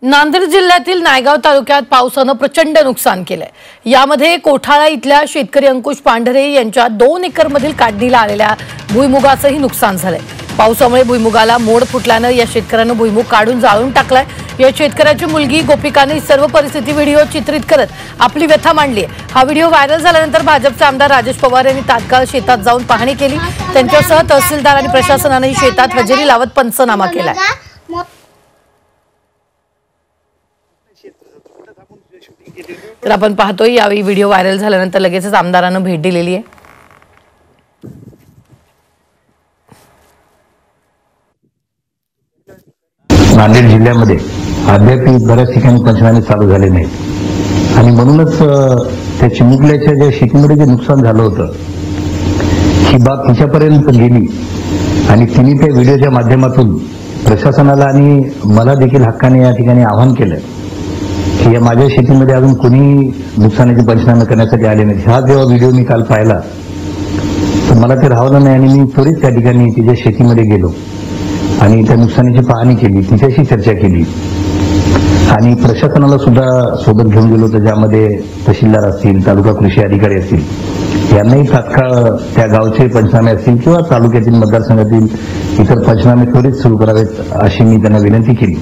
नांदेड जिल्ह्यातील नायगाव तालुक्यात पावसाने प्रचंड नुकसान केलंय। यामध्ये कोठाळा इथल्या शेतकरी अंकुश पांढरे यांच्या 2 एकरमधील काढणीला आलेल्या भुईमुगाचंही नुकसान झालंय। पावसामुळे भुईमुगाला मोड फुटल्याने या शेतकऱ्याने भुईमुग काढून जाळून टाकलाय। या शेतकऱ्याची मुलगी गोपिकाने सर्व परिस्थिती व्हिडिओ चित्रित करत आपली व्यथा मांडली आहे। हा व्हिडिओ व्हायरल झाल्यानंतर भाजपचे आमदार राजेश पवार यांनी तात्काळ शेतात जाऊन पाहणी केली। त्यांच्यासह तहसीलदार आणि प्रशासनाने शेतात हजेरी लावत पंचनामा केलाय। तर आपण पाहतोय यावेळी व्हिडिओ व्हायरल झाल्यानंतर लगेचच आमदारांना भेट दिलेली आहे। नांदेड जिल्ह्यामध्ये अद्याप बऱ्याच ठिकाणी पंचनामे चालू झाले नाहीत आणि म्हणूनच त्या चिमुकल्याच्या ज्या शेतीमध्ये जे नुकसान झालं होतं ही बाब तिच्यापर्यंत गेली आणि तिने त्या व्हिडिओच्या माध्यमातून प्रशासनाला आणि मला देखील हक्काने या ठिकाणी आवाहन केलं की या माझ्या शेतीमध्ये अजून कोणी नुकसानाचे पंचनामे करण्यासाठी आले नाही। हा जेव्हा व्हिडिओ मी काल पाहिला तर मला ते राहवलं नाही आणि मी त्वरित त्या ठिकाणी तिच्या शेतीमध्ये गेलो आणि त्या नुकसानीची पाहणी केली, तिच्याशी चर्चा केली आणि प्रशासनाला सुद्धा सोबत घेऊन गेलो होतो, ज्यामध्ये तहसीलदार असतील, तालुका कृषी अधिकारी असतील, यांनाही तात्काळ त्या गावचे पंचनामे असतील किंवा तालुक्यातील मतदारसंघातील इतर पंचनामे त्वरित सुरू करावेत अशी मी त्यांना विनंती केली।